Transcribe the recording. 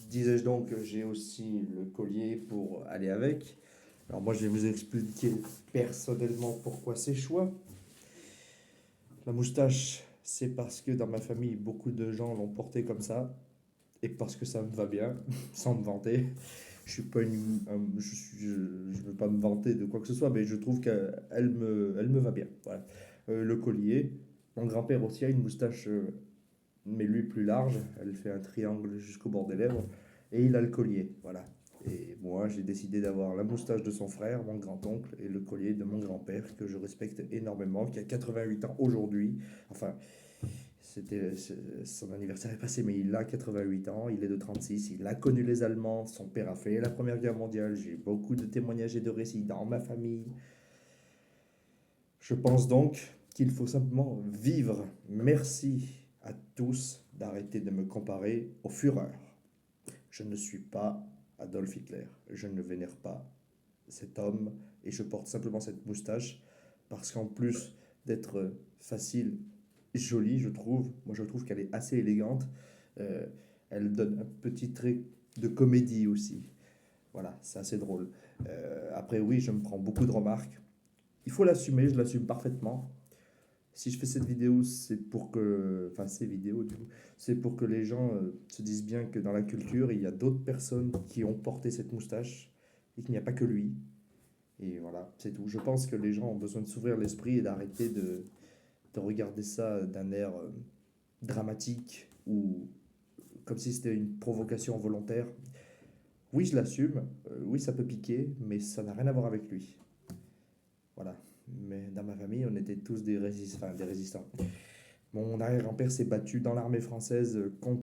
Disais-je donc que j'ai aussi le collier pour aller avec. Alors moi, je vais vous expliquer personnellement pourquoi ces choix. La moustache, c'est parce que dans ma famille, beaucoup de gens l'ont porté comme ça, et parce que ça me va bien, sans me vanter. Je suis pas je veux pas me vanter de quoi que ce soit, mais je trouve elle me va bien. Voilà. Le collier, mon grand-père aussi a une moustache, mais lui plus large. Elle fait un triangle jusqu'au bord des lèvres, et il a le collier. Voilà. Et moi, j'ai décidé d'avoir la moustache de son frère, mon grand-oncle, et le collier de mon grand-père, que je respecte énormément, qui a 88 ans aujourd'hui. Enfin, son anniversaire est passé, mais il a 88 ans, il est de 36, il a connu les Allemands, son père a fait la Première Guerre mondiale, j'ai beaucoup de témoignages et de récits dans ma famille. Je pense donc qu'il faut simplement vivre. Merci à tous d'arrêter de me comparer au Führer. Je ne suis pas Adolf Hitler, je ne vénère pas cet homme et je porte simplement cette moustache parce qu'en plus d'être facile, jolie, je trouve, moi je trouve qu'elle est assez élégante. Euh, Elle donne un petit trait de comédie aussi. Voilà, c'est assez drôle. Après, oui, je me prends beaucoup de remarques. Il faut l'assumer, je l'assume parfaitement. Si je fais cette vidéo, c'est pour que. Enfin, ces vidéos, du coup, c'est pour que les gens se disent bien que dans la culture, il y a d'autres personnes qui ont porté cette moustache et qu'il n'y a pas que lui. Et voilà, c'est tout. Je pense que les gens ont besoin de s'ouvrir l'esprit et d'arrêter de regarder ça d'un air dramatique ou comme si c'était une provocation volontaire. Oui, je l'assume, oui, ça peut piquer, mais ça n'a rien à voir avec lui. Voilà. Mais dans ma famille, on était tous des résistants. Mon arrière-grand-père s'est battu dans l'armée française contre